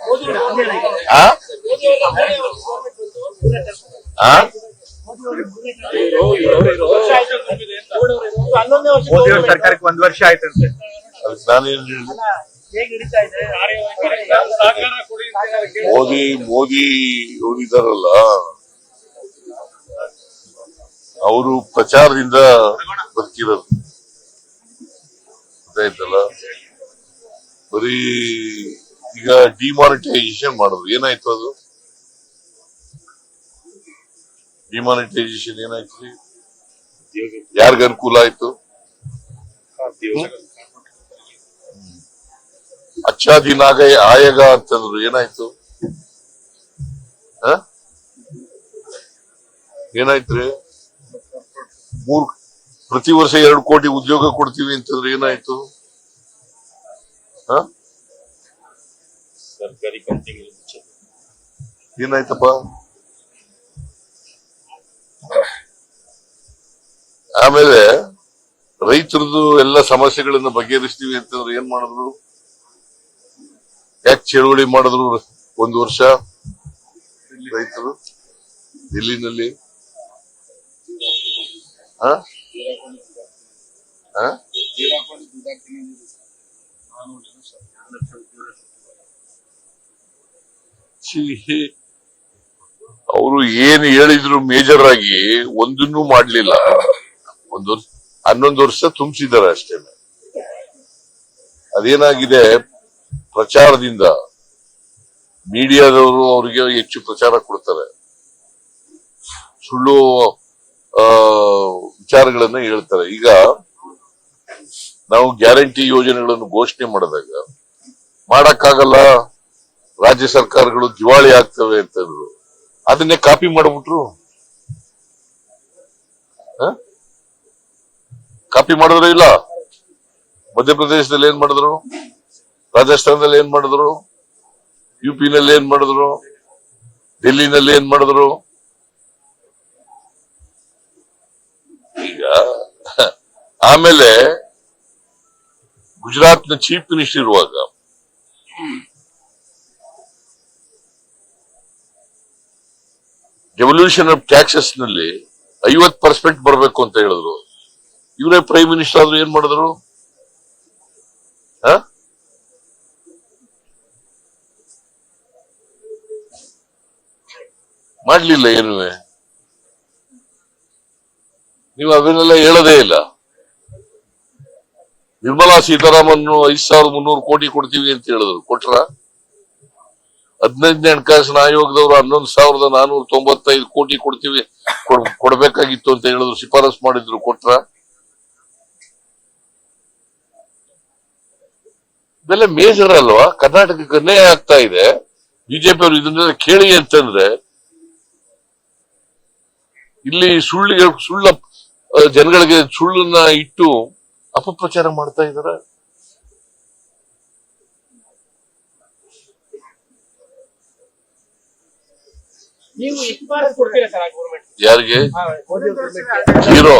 ಮೋದಿ ಅವ್ರ ಸರ್ಕಾರಕ್ಕೆ 1 ವರ್ಷ ಆಯ್ತಂತೆ. ನಾನೇನ್ ಮೋದಿ ಇದಾರಲ್ಲ, ಅವರು ಪ್ರಚಾರದಿಂದ ಬದುಕಿರೋದು ಗೊತ್ತಾಯ್ತಲ್ಲ. ಬರೀ ಈಗ ಡಿಮಾನಿಟೈಸೇಷನ್ ಮಾಡಿದ್ರು, ಏನಾಯ್ತು ಅದು? ಡಿಮಾನಿಟೈಸೇಷನ್ ಏನಾಯ್ತು? ಯಾರಿಗ ಅನುಕೂಲ ಆಯ್ತು? ಅಚ್ಚಾ ದಿನ ಆಯಗ ಅಂತಂದ್ರು, ಏನಾಯ್ತು? ಏನಾಯ್ತ್ರಿ? ಪ್ರತಿ ವರ್ಷ 2 ಕೋಟಿ ಉದ್ಯೋಗ ಕೊಡ್ತೀವಿ ಅಂತಂದ್ರೆ ಏನಾಯ್ತು? ಸರ್ಕಾರಿ ಕಂಪನಿಗಳು ಏನಾಯ್ತಪ್ಪ? ಆಮೇಲೆ ರೈತರದು ಎಲ್ಲ ಸಮಸ್ಯೆಗಳನ್ನ ಬಗೆಹರಿಸ್ತೀವಿ ಅಂತಂದ್ರೆ ಏನ್ ಮಾಡಿದ್ರು? ಯಾಕೆ ಚಳವಳಿ ಮಾಡಿದ್ರು 1 ವರ್ಷ ರೈತರು ದಿಲ್ಲಿನಲ್ಲಿ? ಅವರು ಏನ್ ಹೇಳಿದ್ರು ಮೇಜರ್ ಆಗಿ ಒಂದನ್ನೂ ಮಾಡ್ಲಿಲ್ಲ. 11 ವರ್ಷ ತುಂಬಿಸಿದ್ದಾರೆ ಅಷ್ಟೇ. ಅದೇನಾಗಿದೆ, ಪ್ರಚಾರದಿಂದ ಮೀಡಿಯಾದವರು ಅವರಿಗೆ ಹೆಚ್ಚು ಪ್ರಚಾರ ಕೊಡ್ತಾರೆ, ಸುಳ್ಳು ವಿಚಾರಗಳನ್ನ ಹೇಳ್ತಾರೆ. ಈಗ ನಾವು ಗ್ಯಾರಂಟಿ ಯೋಜನೆಗಳನ್ನು ಘೋಷಣೆ ಮಾಡಿದಾಗ ಮಾಡಕ್ಕಾಗಲ್ಲ, ರಾಜ್ಯ ಸರ್ಕಾರಗಳು ದಿವಾಳಿ ಆಗ್ತವೆ ಅಂತಂದ್ರು, ಅದನ್ನೇ ಕಾಪಿ ಮಾಡ್ಬಿಟ್ರು. ಕಾಪಿ ಮಾಡಿದ್ರು ಇಲ್ಲ? ಮಧ್ಯಪ್ರದೇಶದಲ್ಲಿ ಏನ್ ಮಾಡಿದ್ರು? ರಾಜಸ್ಥಾನದಲ್ಲಿ ಏನ್ ಮಾಡಿದ್ರು? ಯುಪಿನಲ್ಲಿ ಏನ್ ಮಾಡಿದ್ರು? ಡೆಲ್ಲಿನಲ್ಲಿ ಏನ್ ಮಾಡಿದ್ರು? ಈಗ ಆಮೇಲೆ ಗುಜರಾತ್ ನ ಚೀಫ್ ಮಿನಿಸ್ಟರ್ ಇರುವಾಗ ಡೆವಲ್ಯೂಷನ್ ಆಫ್ ಟ್ಯಾಕ್ಸಸ್ ನಲ್ಲಿ 50% ಬರಬೇಕು ಅಂತ ಹೇಳಿದ್ರು. ಇವರೇ ಪ್ರೈಮ್ ಮಿನಿಸ್ಟರ್ ಆದ್ರೂ ಏನ್ ಮಾಡಿದ್ರು? ಮಾಡ್ಲಿಲ್ಲ. ಏನು ನೀವು ಅದನ್ನೆಲ್ಲ ಹೇಳೋದೇ ಇಲ್ಲ. ನಿರ್ಮಲಾ ಸೀತಾರಾಮನ್ 5,300 ಕೋಟಿ ಕೊಡ್ತೀವಿ ಅಂತ ಹೇಳಿದ್ರು, ಕೊಟ್ರ? 15ನೇ ಹಣಕಾಸಿನ ಆಯೋಗದವರು 11,495 ಕೋಟಿ ಕೊಡ್ತೀವಿ ಕೊಡ್ಬೇಕಾಗಿತ್ತು ಅಂತ ಹೇಳಿದ್ರು, ಶಿಫಾರಸ್ ಮಾಡಿದ್ರು, ಕೊಟ್ರ? ಇದೆಲ್ಲ ಮೇಜರ್ ಅಲ್ವಾ? ಕರ್ನಾಟಕಕ್ಕೆ ಅನ್ಯಾಯ ಆಗ್ತಾ ಇದೆ. ಬಿಜೆಪಿ ಅವರು ಇದನ್ನೆಲ್ಲ ಕೇಳಿ ಅಂತಂದ್ರೆ ಇಲ್ಲಿ ಸುಳ್ಳ ಜನಗಳಿಗೆ ಸುಳ್ಳನ್ನ ಇಟ್ಟು ಅಪಪ್ರಚಾರ ಮಾಡ್ತಾ ಇದಾರೆ. ಯಾರಿಗೆ? 0.